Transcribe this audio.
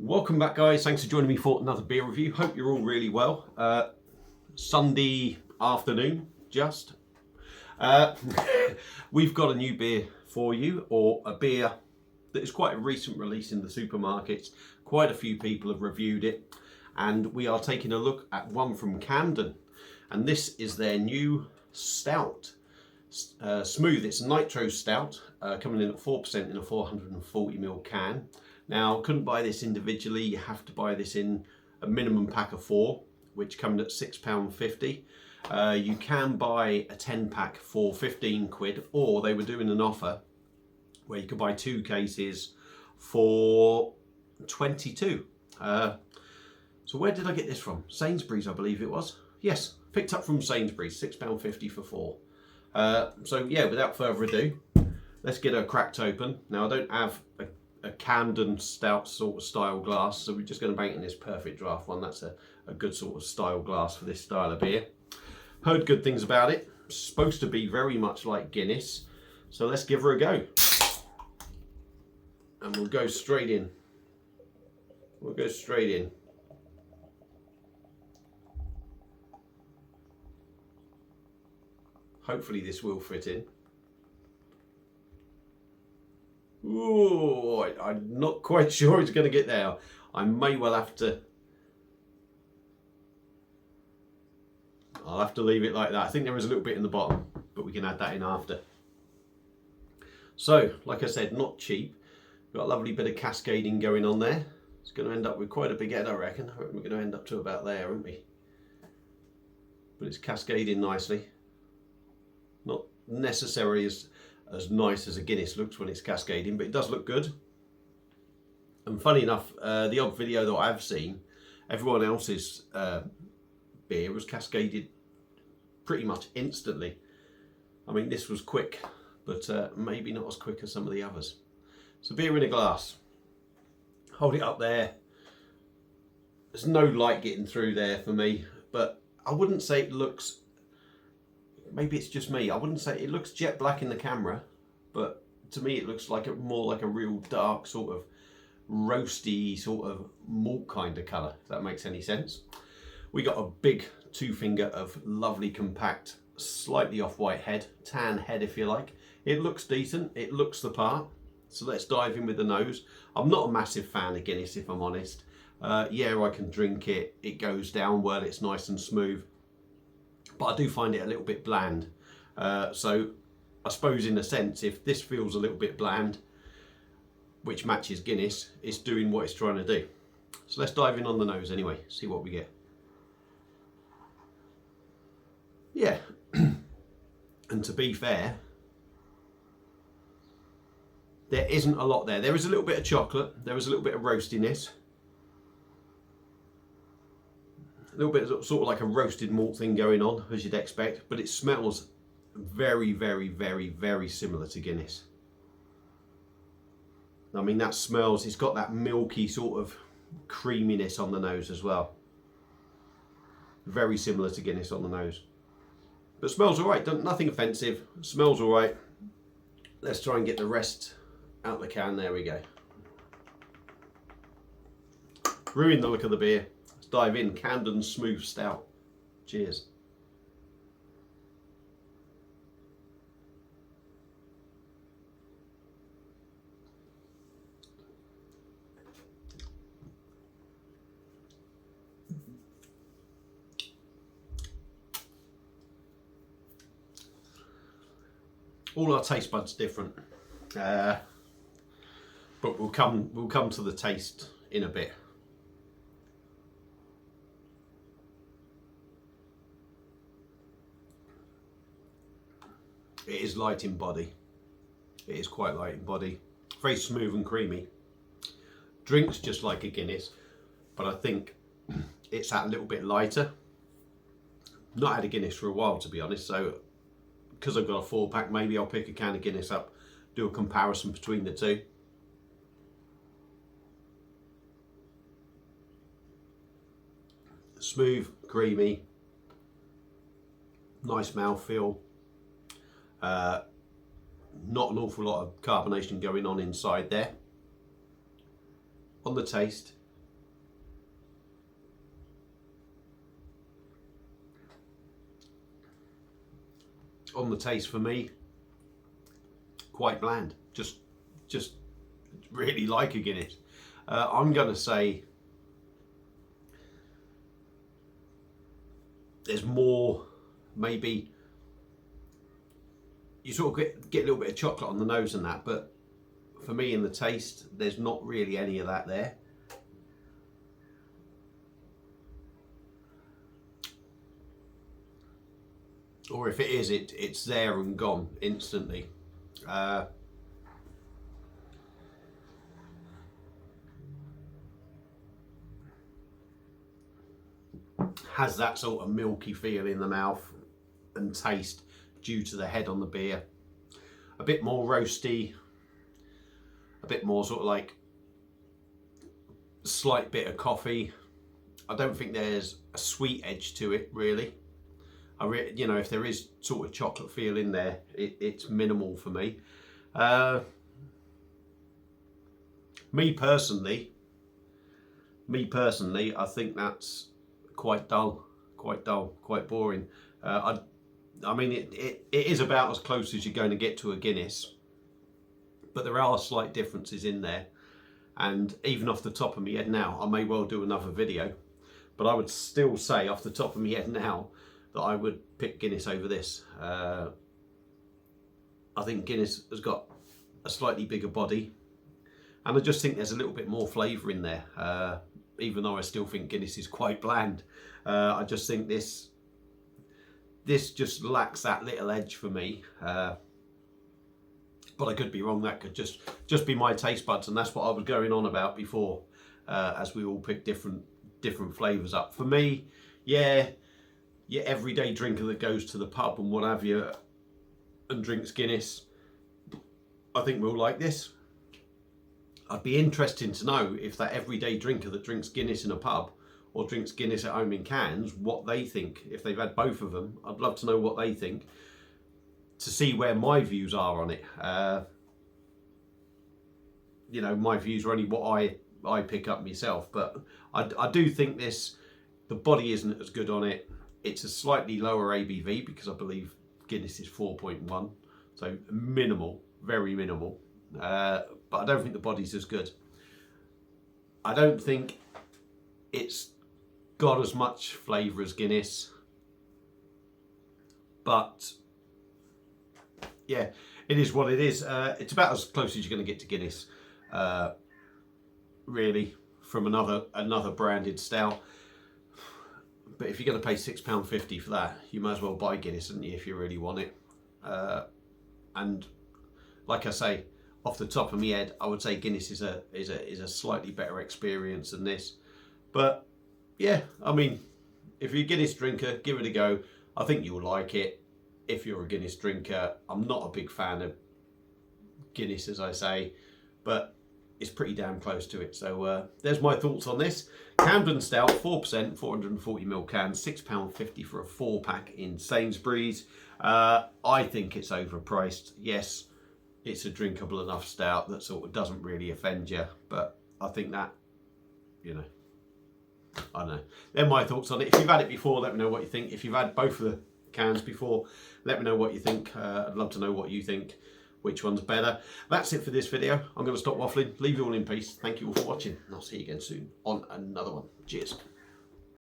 Welcome back, guys. Thanks for joining me for another beer review. Hope you're all really well. Sunday afternoon, just. We've got a new beer for you, or a beer that is quite a recent release in the supermarkets. Quite a few people have reviewed it, and we are taking a look at one from Camden. And this is their new stout. Smooth, it's a nitro stout, coming in at 4% in a 440ml can. Now, couldn't buy this individually, you have to buy this in a minimum pack of 4, which comes at £6.50. You can buy a 10 pack for 15 quid, or they were doing an offer where you could buy 2 cases for 22. So where did I get this from? Sainsbury's, I believe it was. Yes, picked up from Sainsbury's, £6.50 for 4. So yeah, without further ado, let's get her cracked open. Now, I don't have a Camden stout sort of style glass, so we're just going to make it in this perfect draft one. That's a good sort of style glass for this style of beer. Heard good things about it. Supposed to be very much like Guinness, so let's give her a go. And we'll go straight in. We'll go straight in. Hopefully this will fit in. Ooh, I'm not quite sure it's going to get there. I may well have to... I'll have to leave it like that. I think there is a little bit in the bottom, but we can add that in after. So, like I said, not cheap. Got a lovely bit of cascading going on there. It's going to end up with quite a big head, I reckon. We're going to end up to about there, aren't we? But it's cascading nicely. Not necessarily as nice as a Guinness looks when it's cascading, but it does look good. And funny enough, the odd video that I've seen, everyone else's beer was cascaded pretty much instantly. I mean, this was quick, but maybe not as quick as some of the others. So beer in a glass. Hold it up there. There's no light getting through there for me, but I wouldn't say it looks... Maybe it's just me. I wouldn't say it looks jet black in the camera, but to me it looks like more like a real dark sort of roasty sort of malt kind of colour, if that makes any sense. We got a big 2 finger of lovely compact, slightly off-white head, tan head if you like. It looks decent, it looks the part. So let's dive in with the nose. I'm not a massive fan of Guinness, if I'm honest. Yeah, I can drink it, it goes down well, it's nice and smooth. But I do find it a little bit bland. So I suppose in a sense, if this feels a little bit bland, which matches Guinness, it's doing what it's trying to do. So let's dive in on the nose anyway, see what we get. Yeah, and to be fair, there isn't a lot there. There is a little bit of chocolate, there is a little bit of roastiness. A little bit of sort of like a roasted malt thing going on, as you'd expect, but it smells very, very, very, very similar to Guinness. I mean, that smells, it's got that milky sort of creaminess on the nose as well. Very similar to Guinness on the nose. But smells alright, nothing offensive, smells alright. Let's try and get the rest out the can, there we go. Ruin the look of the beer. Dive in, Camden Smooth Stout. Cheers. All our taste buds different, but we'll come to the taste in a bit. It is light in body. It is quite light in body. Very smooth and creamy. Drinks just like a Guinness, but I think it's that little bit lighter. Not had a Guinness for a while, to be honest, so because I've got a 4-pack, maybe I'll pick a can of Guinness up, do a comparison between the two. Smooth, creamy, nice mouthfeel. Not an awful lot of carbonation going on inside there. On the taste, on the taste for me, quite bland. Just really like a Guinness. I'm going to say there's more, maybe you sort of get a little bit of chocolate on the nose and that, but for me in the taste, there's not really any of that there. Or if it is, it's there and gone instantly. Has that sort of milky feel in the mouth and taste due to the head on the beer. A bit more roasty, a bit more sort of like slight bit of coffee. I don't think there's a sweet edge to it really. You know, if there is sort of chocolate feel in there, it's minimal for me. Me personally, I think that's quite dull, quite boring. I mean, it is about as close as you're going to get to a Guinness, but there are slight differences in there. And even off the top of my head now, I may well do another video, but I would still say off the top of my head now that I would pick Guinness over this. I think Guinness has got a slightly bigger body, and I just think there's a little bit more flavour in there, even though I still think Guinness is quite bland. I just think this just lacks that little edge for me. But I could be wrong. That could just be my taste buds, and that's what I was going on about before, as we all pick different flavours up. For me, yeah, your everyday drinker that goes to the pub and what have you and drinks Guinness, I think we'll like this. I'd be interested to know if that everyday drinker that drinks Guinness in a pub or drinks Guinness at home in cans, what they think. If they've had both of them, I'd love to know what they think, to see where my views are on it. You know, my views are only what I pick up myself, but I do think the body isn't as good on it. It's a slightly lower ABV because I believe Guinness is 4.1, so minimal, very minimal. But I don't think the body's as good. I don't think it's got as much flavour as Guinness, but yeah, it is what it is. It's about as close as you're going to get to Guinness, really, from another branded stout. But if you're going to pay £6.50 for that, you might as well buy Guinness, don't you, if you really want it. And like I say, off the top of my head, I would say Guinness is a slightly better experience than this. But yeah, I mean, if you're a Guinness drinker, give it a go. I think you'll like it. If you're a Guinness drinker, I'm not a big fan of Guinness, as I say, but it's pretty damn close to it. So there's my thoughts on this. Camden Stout, 4%, 440ml can, £6.50 for a 4-pack in Sainsbury's. I think it's overpriced. Yes, it's a drinkable enough stout that sort of doesn't really offend you, but I think that, you know, I don't know. They're my thoughts on it. If you've had it before, let me know what you think. If you've had both of the cans before, let me know what you think. I'd love to know what you think, which one's better. That's it for this video. I'm going to stop waffling. Leave you all in peace. Thank you all for watching, and I'll see you again soon on another one. Cheers.